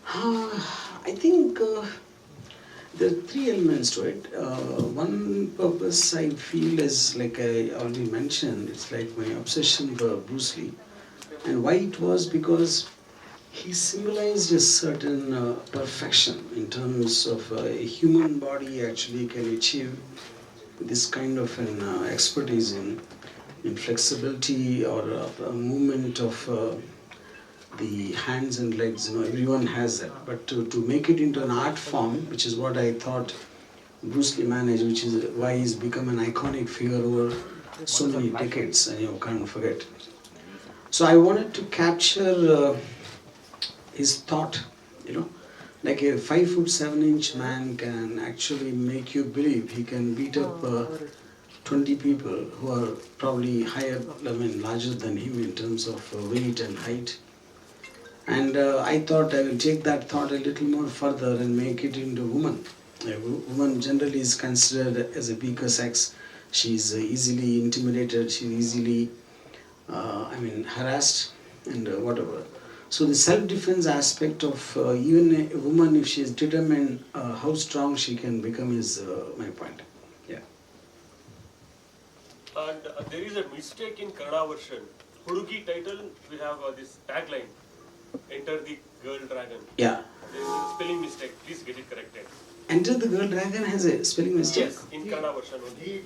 I think there are three elements to it. One purpose I feel is, like I already mentioned, it's like my obsession for Bruce Lee. And why it was because he symbolized a certain perfection in terms of a human body actually can achieve this kind of an expertise in flexibility or a movement of the hands and legs. Everyone has that, but to make it into an art form, which is what I thought Bruce Lee managed, which is why he's become an iconic figure over so many decades, and you can't forget. So I wanted to capture his thought, you know, like a 5'7" man can actually make you believe he can beat up 20 people who are probably higher, larger than him in terms of weight and height. And I thought I will take that thought a little more further and make it into woman. A woman generally is considered as a weaker sex. She's easily intimidated, she's easily, harassed and whatever. So the self-defense aspect of even a woman, if she is determined, how strong she can become is my point. Yeah. And there is a mistake in Kannada version. Hudugi title, we have this tagline, Enter the Girl Dragon. Yeah. There is a spelling mistake. Please get it corrected. Enter the Girl Dragon has a spelling mistake? Yes, in Kannada version only.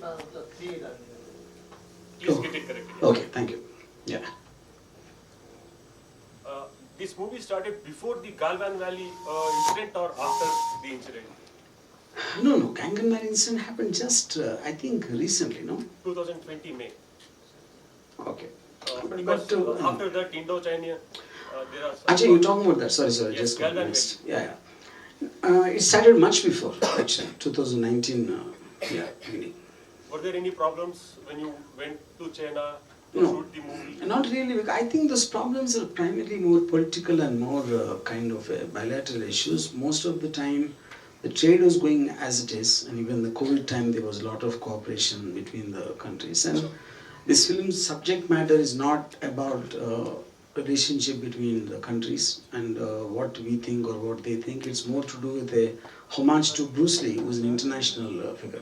Please Oh. get it corrected. Okay, thank you. Yeah. This movie started before the Galvan Valley incident or after the incident? No, Gangan Valley incident happened just, I think, recently, no? 2020 May. Okay. Because after that Indo-China, there are some... Actually, you're talking about that. Sorry, Yes, just got Galvan missed. Yeah. It started much before, actually, 2019, beginning. Were there any problems when you went to China to No. shoot the movie? Not really. Because I think those problems are primarily more political and more kind of bilateral issues. Most of the time, the trade was going as it is, and even the COVID time, there was a lot of cooperation between the countries. And this film's subject matter is not about relationship between the countries and what we think or what they think. It's more to do with a homage to Bruce Lee, who is an international figure.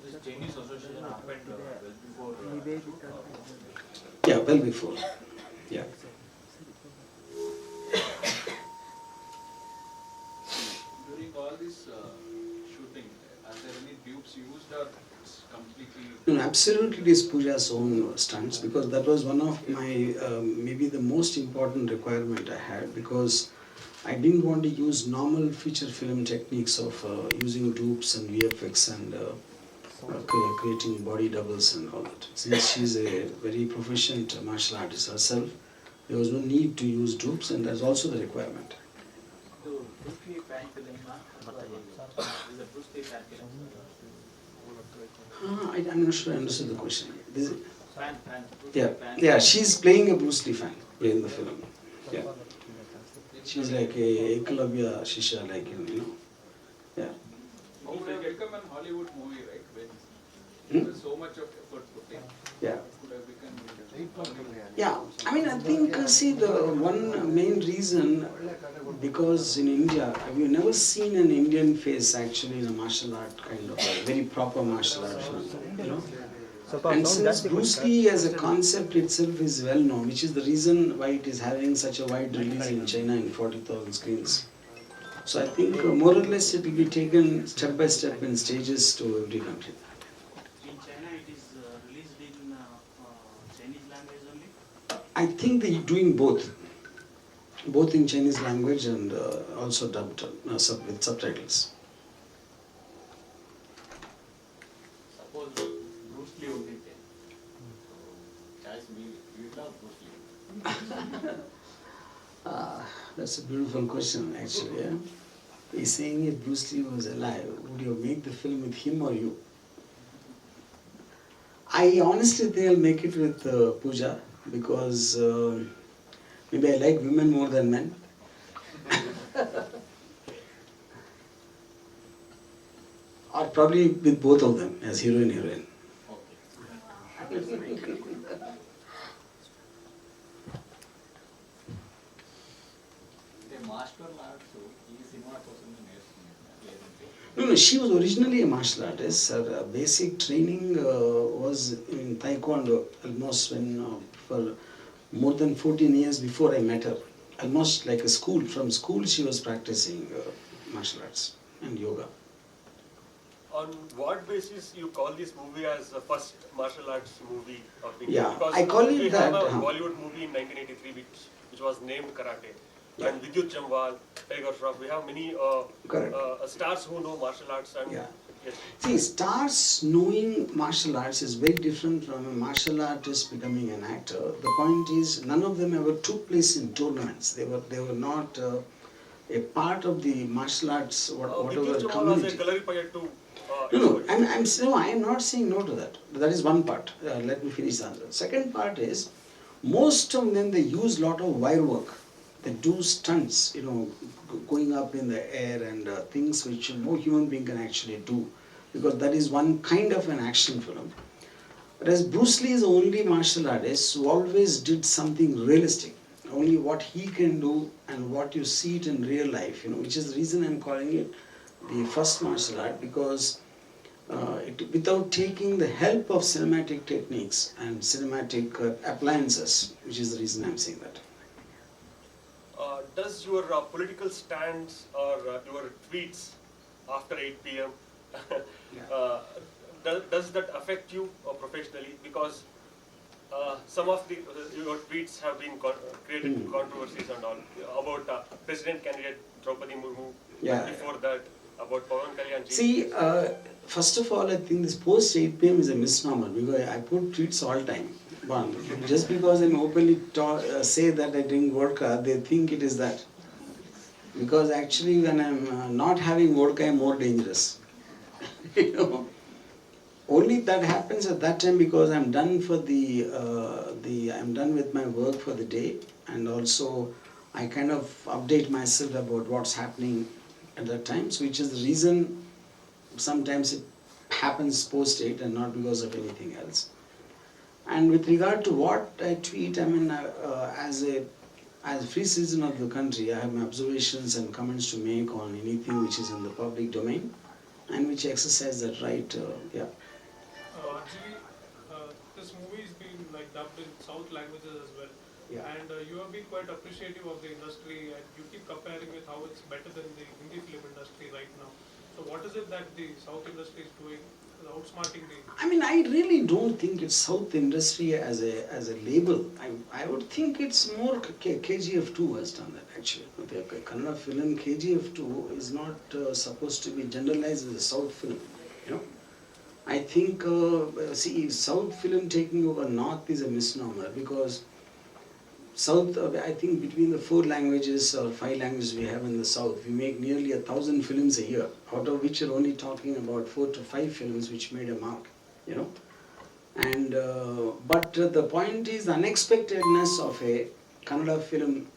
This Chinese association happened well before. Yeah, well before. Yeah. During all this shooting, are there any dupes used or it's completely? No, absolutely it is Pooja's own stunts, because that was one of my, maybe the most important requirement I had, because I didn't want to use normal feature film techniques of using dupes and VFX and creating body doubles and all that. Since she's a very proficient martial artist herself, there was no need to use dupes, and that's also the requirement. I'm not sure I understood the question. Yeah, she's playing a Bruce Lee fan in the film. Yeah. She's like a Eklavya Shisha, like, yeah. It would have become an Hollywood movie, right? When there was so much of effort put in. Yeah. It could have become Yeah, I think, see, the one main reason, because in India, have you never seen an Indian face actually in a martial art kind of, a very proper martial art film, And since Bruce Lee as a concept itself is well known, which is the reason why it is having such a wide release in China in 40,000 screens. So I think more or less it will be taken step by step in stages to every country. In China it is released in Chinese language only? I think they're doing both in Chinese language and also dubbed with subtitles. Suppose Bruce Lee would be there. Guys, we love Bruce Lee. That's a beautiful question, actually. Yeah? He's saying if Bruce Lee was alive, would you make the film with him or you? I honestly think I'll make it with Pooja, because maybe I like women more than men. Or probably with both of them as hero and heroine. no, she was originally a martial artist. Her basic training was in Taekwondo almost for more than 14 years before I met her. Almost like a school. From school she was practicing martial arts and yoga. On what basis you call this movie as the first martial arts movie of India? Yeah, Because I call it we that. have a Bollywood movie in 1983 which was named Karate. Yeah. And Vidyut Jamwal, Tiger Shroff, we have many Correct. stars who know martial arts. And Yeah. yes. See, stars knowing martial arts is very different from a martial artist becoming an actor. The point is, none of them ever took place in tournaments. They were not a part of the martial arts whatever Vidyut Jamwal community. was a gallery pilot too. No, I am not saying no to that. That is one part. Let me finish the answer. Second part is, most of them they use lot of wire work. They do stunts, going up in the air and things which no human being can actually do, because that is one kind of an action film. Whereas Bruce Lee is the only martial artist who always did something realistic, only what he can do and what you see it in real life, which is the reason I am calling it the first martial art, because without taking the help of cinematic techniques and cinematic appliances, which is the reason I am saying that. Does your political stands or your tweets after 8 p.m. Does that affect you professionally? Because some of your tweets have been created controversies and all about President candidate Draupadi Murmu. Yeah. Before that, about Pawan Kalyan ji. See, first of all, I think this post 8 p.m. is a misnomer, because I put tweets all time. One, just because I'm openly say that I drink vodka, they think it is that. Because actually, when I'm not having vodka, I'm more dangerous. Only that happens at that time because I'm done for I'm done with my work for the day, and also I kind of update myself about what's happening at that time. So, which is the reason sometimes it happens post 8 and not because of anything else. And with regard to what I tweet, I mean, as a free citizen of the country, I have my observations and comments to make on anything which is in the public domain, and which exercise that right. Yeah. Actually, this movie has been dubbed in South languages as well. Yeah. And you have been quite appreciative of the industry, and you keep comparing with how it's better than the Hindi film industry right now. So what is it that the South industry is doing, outsmarting the... I mean, I really don't think it's South industry as a label. I would think it's more KGF2 has done that actually. The Kannada film KGF2 is not supposed to be generalized as a South film, I think, see, South film taking over North is a misnomer, because South, I think between the 4 languages or 5 languages we have in the South, we make nearly 1,000 films a year, out of which you're only talking about 4 to 5 films which made a mark, And, but the point is the unexpectedness of a Kannada film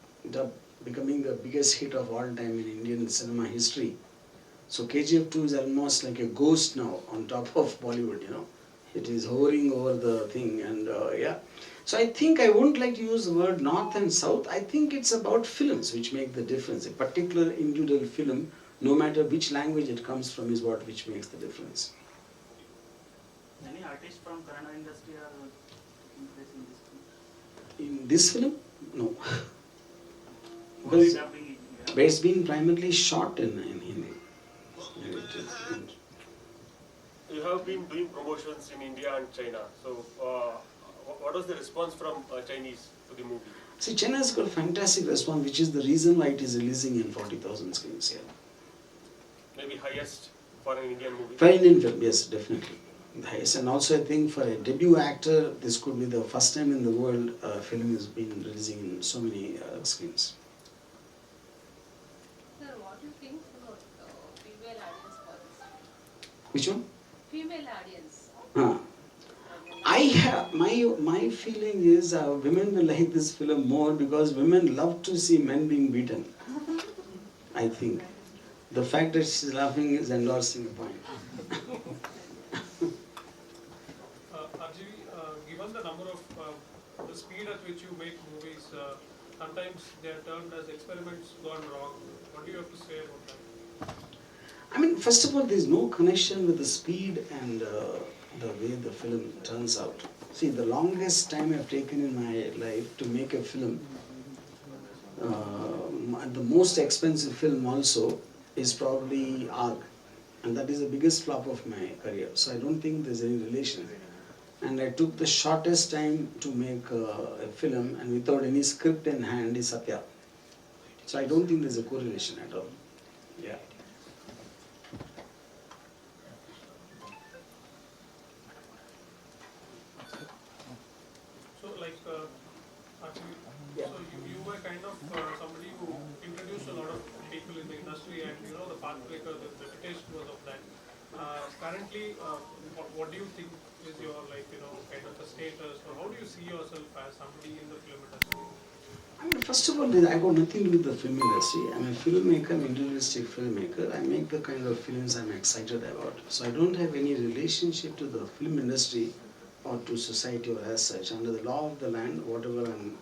becoming the biggest hit of all time in Indian cinema history. So KGF2 is almost like a ghost now on top of Bollywood, It is hovering over the thing, and yeah. So I think I wouldn't like to use the word North and South. I think it's about films which make the difference. A particular individual film, no matter which language it comes from, is which makes the difference. Any artists from Kannada industry are impressing this film? In this film, no. Only Because dubbing it, yeah. but it's been primarily shot in Hindi. You have been doing promotions in India and China. So, what was the response from Chinese to the movie? See, China has got fantastic response, which is the reason why it is releasing in 40,000 screens here. Maybe highest for an Indian movie? For Indian film, yes, definitely. The highest. And also I think for a debut actor, this could be the first time in the world a film has been releasing in so many screens. Sir, what do you think about female audience for this? Which one? Female audience. I have my feeling is women will like this film more because women love to see men being beaten. I think the fact that she's laughing is endorsing the point. RGV, given the number of the speed at which you make movies, sometimes they are termed as experiments gone wrong. What do you have to say about that? I mean, first of all, there's no connection with the speed and the way the film turns out. See, the longest time I've taken in my life to make a film, the most expensive film also is probably ARG, and that is the biggest flop of my career. So I don't think there's any relation. And I took the shortest time to make a film, and without any script in hand, is Satya. So I don't think there's a correlation at all. Yeah. So like, actually, Yeah. so you were kind of somebody who introduced a lot of people in the industry, and you know the pathbreaker, the reputation was of that. Currently, what do you think is your like kind of a status, or how do you see yourself as somebody in the film industry? I mean, first of all, I got nothing to do with the film industry. I'm a filmmaker, I'm an individualistic filmmaker. I make the kind of films I'm excited about. So I don't have any relationship to the film industry or to society or as such. Under the law of the land, whatever I'm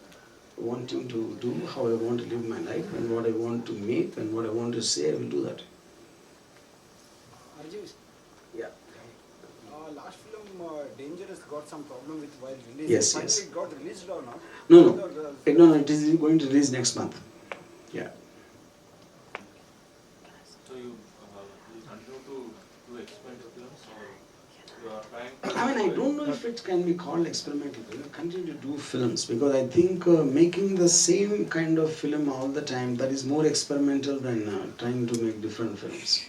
wanting to do, how I want to live my life, and what I want to make, and what I want to say, I will do that. RGV, Yeah. last film Dangerous got some problem with while release. Yes, Finally yes. it got released or not? No, it is going to release next month. Yeah. So you continue to do experimental films, or you are trying to... I mean, I don't know if it can be called experimental film. Continue to do films because I think making the same kind of film all the time, that is more experimental than trying to make different films.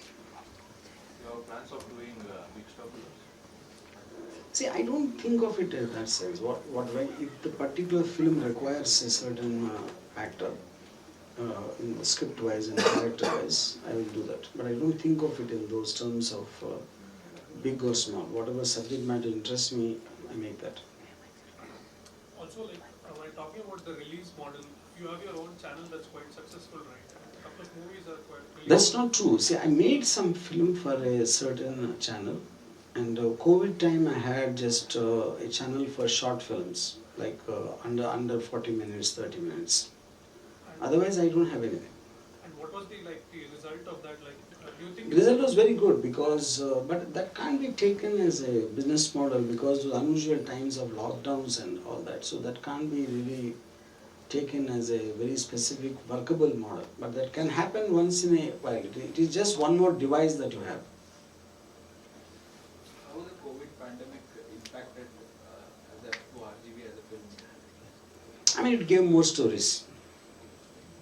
You have plans of doing mixed up films? See, I don't think of it in that sense. If the particular film requires a certain actor, in the script-wise and character-wise, I will do that. But I don't think of it in those terms of big or small. Whatever subject matter interests me, I make that. Also, like while talking about the release model, you have your own channel that's quite successful, right? A couple of movies are quite. That's not true. See, I made some film for a certain channel, and COVID time I had just a channel for short films, like under 40 minutes, 30 minutes. Otherwise, I don't have anything. And what was the result of that? Like, do you think The result was very good because, but that can't be taken as a business model because of the unusual times of lockdowns and all that. So that can't be really taken as a very specific workable model. But that can happen once in a while. It is just one more device that you have. How the COVID pandemic impacted as a RGV as a film? I mean, it gave more stories.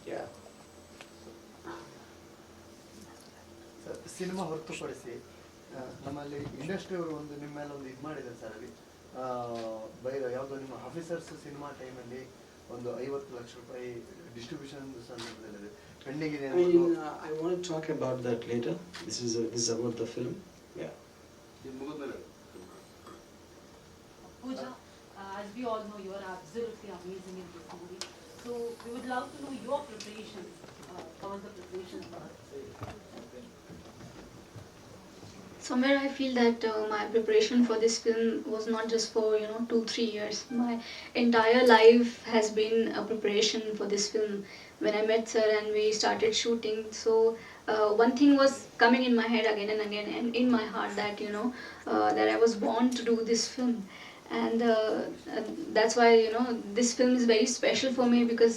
Yeah. Cinema ಹೊರತುಪಡಿಸಿ ನಮ್ಮಲ್ಲಿ ಇಂಡಸ್ಟ್ರಿಯವರು ಒಂದು ನಿಮ್ಮ ಮೇಲೆ ಒಂದು ಇದು ಮಾಡಿದ್ದಾರೆ sir ಅಲ್ಲಿ ಯಾವುದೋ ನಿಮ್ಮ ಆಫೀಸರ್ಸ್ ಸಿನಿಮಾ ಟೈಮಲ್ಲಿ ಒಂದು 50 ಲಕ್ಷ ರೂಪಾಯಿ ಡಿಸ್ಟ್ರಿಬ್ಯೂಷನ್ ಸಂದರ್ಭದಲ್ಲಿ ಪೆಂಡಿಂಗ್ ಇದೆ. I want to talk about that later. This is about the film. Yeah. Pooja, as we all know, you are absolutely amazing in this movie. So we would love to know your preparations. How was the preparation for it? Somewhere I feel that my preparation for this film was not just for 2-3 years. My entire life has been a preparation for this film. When I met sir and we started shooting, so one thing was coming in my head again and again and in my heart that that I was born to do this film. And that's why this film is very special for me because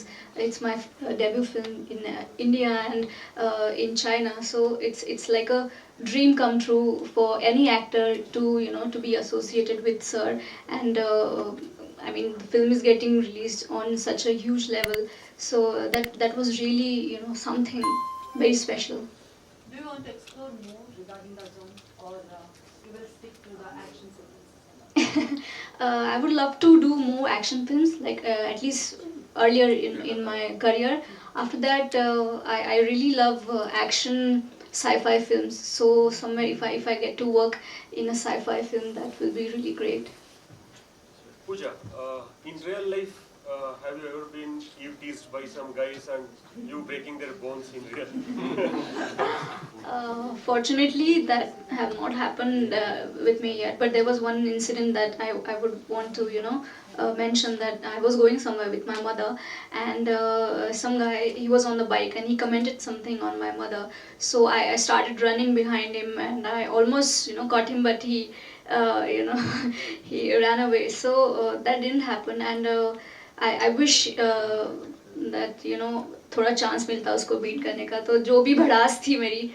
it's my debut film in India and in China. So it's like a dream come true for any actor to to be associated with sir. And I mean, the film is getting released on such a huge level, so that was really something very special. Do you want to explore more regarding the genre, or you will stick to the action sequence? I would love to do more action films, like at least earlier in my career. After that, I really love action sci-fi films. So somewhere if I get to work in a sci-fi film, that will be really great. Pooja, in real life, have you ever been teased by some guys and you breaking their bones in real? Fortunately, that have not happened with me yet. But there was one incident that I would want to, mention that I was going somewhere with my mother, and some guy, he was on the bike and he commented something on my mother. So I started running behind him and I almost, caught him, but he, he ran away. So that didn't happen, and I wish that थोड़ा chance मिलता उसको beat करने का. तो जो भी भड़ास थी मेरी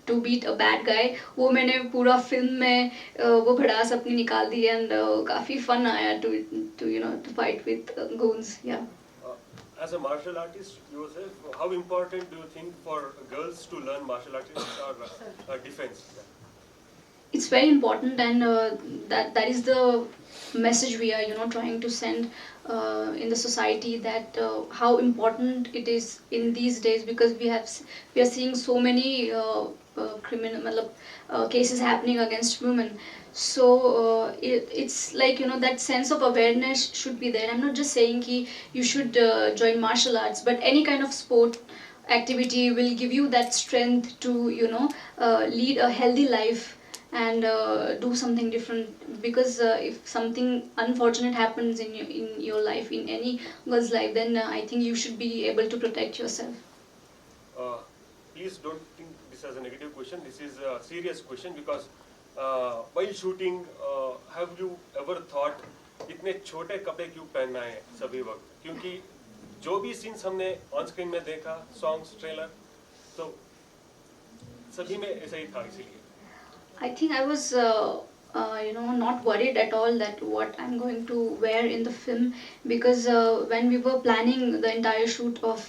to beat a bad guy, वो मैंने पूरा फिल्म में वो भड़ास अपनी निकाल दी, एंड काफ़ी फन आया to to fight with goons. Yeah. As a martial artist yourself, how important do you think for girls to learn martial arts or defense? It's very important, and that is the message we are trying to send in the society, that how important it is in these days, because we are seeing so many criminal cases happening against women. So it's like that sense of awareness should be there. I'm not just saying ki you should join martial arts, but any kind of sport activity will give you that strength to lead a healthy life and do something different. Because if something unfortunate happens in your life, in any girl's life, then I think you should be able to protect yourself. Please don't think this as a negative question. This is a serious question, because while shooting, have you ever thought इतने छोटे कपड़े क्यों पहनना है सभी वक्त? क्योंकि जो भी सीन्स हमने ऑन स्क्रीन में देखा, सॉन्ग्स, ट्रेलर, तो सभी में ऐसा ही था. इसीलिए I think I was, not worried at all that what I'm going to wear in the film, because when we were planning the entire shoot of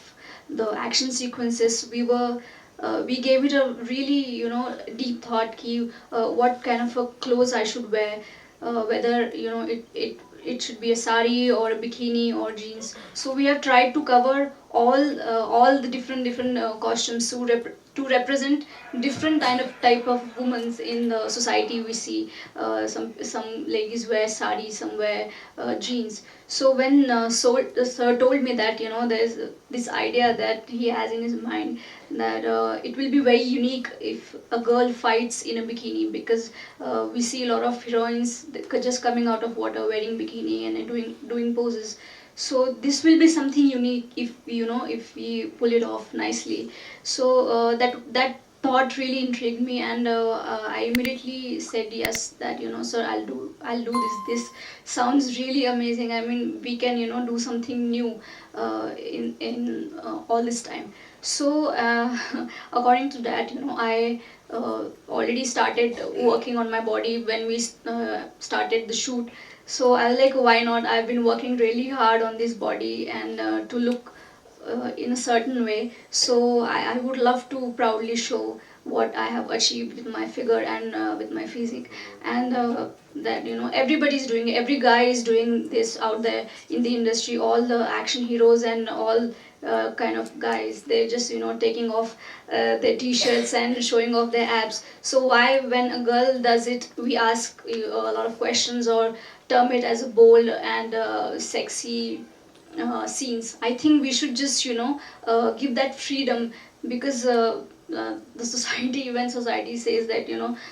the action sequences, we gave it a really deep thought ki what kind of a clothes I should wear, whether it should be a sari or a bikini or jeans. So we have tried to cover all the different costumes to represent different type of women in the society. We see some ladies wear sari, some wear jeans. So when sir told me that there's this idea that he has in his mind, that it will be very unique if a girl fights in a bikini, because we see a lot of heroines just coming out of water wearing bikini and doing poses. So this will be something unique if we pull it off nicely. So that thought really intrigued me, and I immediately said yes, that sir, I'll do this. This sounds really amazing. I mean, we can do something new in all this time. So according to that, I already started working on my body when we started the shoot. So I was like, why not? I've been working really hard on this body, and to look in a certain way. So I would love to proudly show what I have achieved with my figure and with my physique. And that everybody's doing it. Every guy is doing this out there in the industry. All the action heroes and all kind of guys, they're just taking off their t-shirts and showing off their abs. So why, when a girl does it, we ask a lot of questions or term it as a bold and sexy scenes? I think we should just give that freedom, because the society, when society says that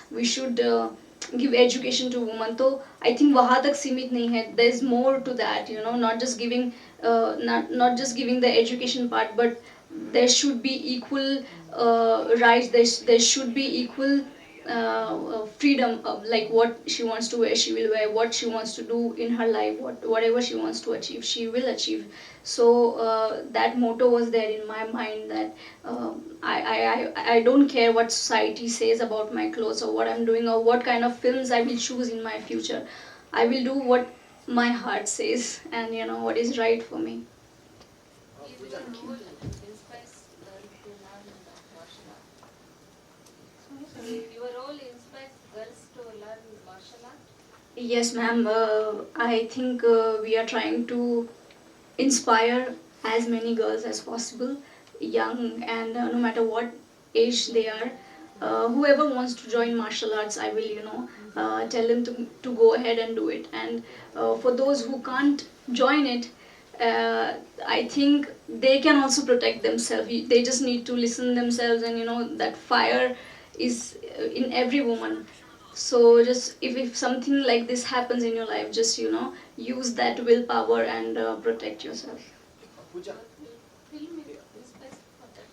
we should give education to women, so I think वहाँ तक सीमित नहीं है. There's more to that, not just giving not just giving the education part, but there should be equal rights. There should be equal freedom of, like, what she wants to wear, she will wear. What she wants to do in her life, whatever she wants to achieve, she will achieve. So that motto was there in my mind, that I don't care what society says about my clothes or what I'm doing or what kind of films I will choose in my future. I will do what my heart says, and what is right for me. Your role inspires girls to learn martial art? Yes, ma'am. I think we are trying to inspire as many girls as possible, young and no matter what age they are. Whoever wants to join martial arts, I will, tell them to go ahead and do it. And for those who can't join it, I think they can also protect themselves. They just need to listen themselves, and that fire is in every woman. So just if something like this happens in your life, just use that willpower and protect yourself. Pooja, Film is inspired for that.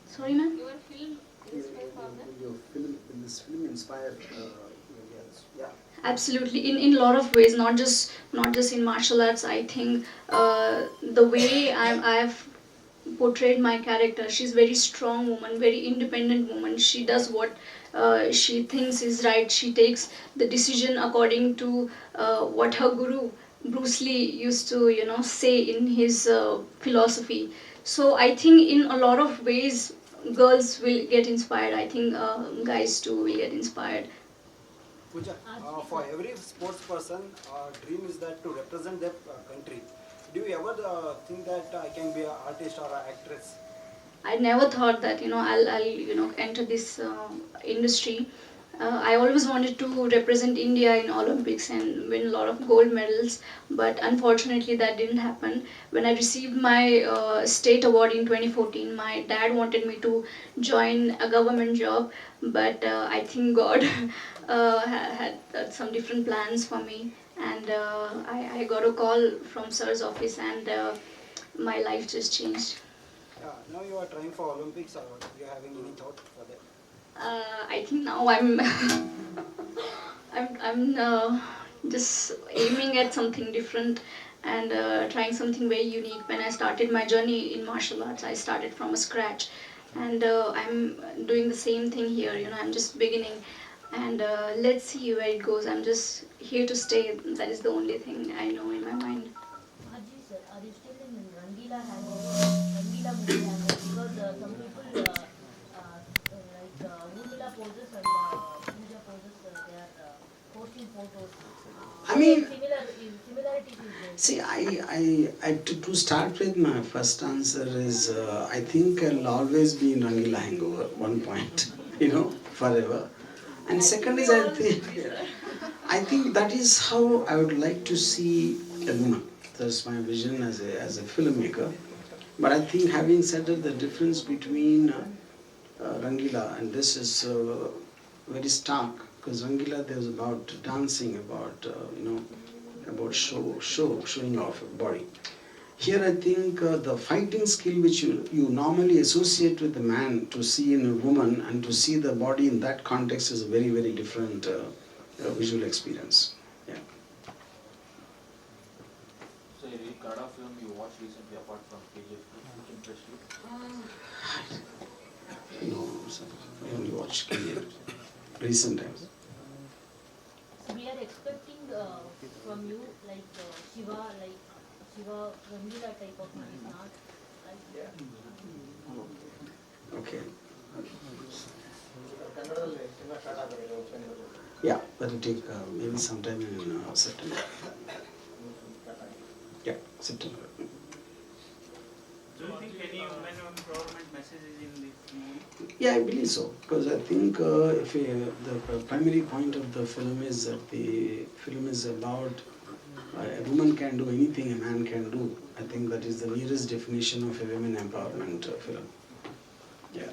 Sorry, ma'am. Your film inspired for that. Will your film, will this film inspire Indians? Yeah. Absolutely, in a lot of ways, not just in martial arts. I think the way I've portrayed my character, she's very strong woman, very independent woman. She does what she thinks is right. She takes the decision according to what her guru Bruce Lee used to say in his philosophy. So I think in a lot of ways girls will get inspired. I think guys too will get inspired. Pooja, for every sports person, dream is that to represent their country. Do you ever think that I can be an artist or an actress? I never thought that I'll enter this industry. I always wanted to represent India in Olympics and win a lot of gold medals, but unfortunately that didn't happen. When I received my state award in 2014, my dad wanted me to join a government job, but I think God had some different plans for me, and I got a call from sir's office, and my life just changed. Now you are trying for Olympics, or you having any thought for that? I think now I'm I'm just aiming at something different and trying something very unique. When I started my journey in martial arts, I started from a scratch, and I'm doing the same thing here. I'm just beginning, and let's see where it goes. I'm just here to stay. That is the only thing I know in my mind. Haji sir, are you still in Rangila hangover? Rangila movie hangover? Because some people like Urmila poses and Pooja poses, they are posting photos. I mean, Similarities is there. see, to start with, my first answer is I think I'll always be in Rangila hangover, one point, forever. And second is I think that is how I would like to see a woman. That's my vision as a filmmaker. But I think having said that, the difference between Rangila and this is very stark, because Rangila there was about dancing, about about showing off a body. Here I think the fighting skill which you normally associate with the man to see in a woman and to see the body in that context is a very, very different visual experience. Yeah. So any Kannada film you watched recently apart from KGF, which impressed you? No, sir. I only watch Korean recent times. So we are expecting from you like Shiva Rangila type of movies, not like Okay. Yeah, that will take maybe sometime in September. Yeah, September. Do you think any women empowerment message is in this movie? Yeah, I believe so, because I think if the primary point of the film is that the film is about a woman can do anything a man can do. I think that is the nearest definition of a women empowerment film. Yeah.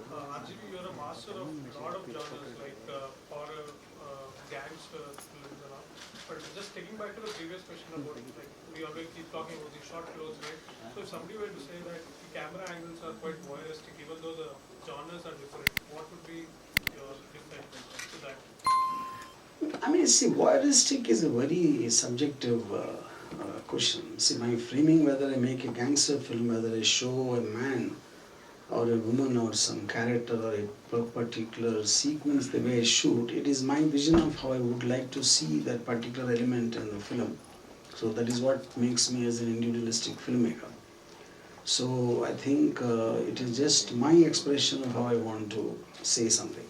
RGV, you're a master of a lot of genres like horror, gangster films and all. But just taking back to the previous question about like we always keep talking about the short clothes, right? So if somebody were to say that the camera angles are quite voyeuristic, even though the genres are different, what would be your defense to that? I mean, see, voyeuristic is a very subjective question. See, my framing, whether I make a gangster film, whether I show a man or a woman or some character or a particular sequence, the way I shoot, it is my vision of how I would like to see that particular element in the film. So that is what makes me as an individualistic filmmaker. So I think it is just my expression of how I want to say something.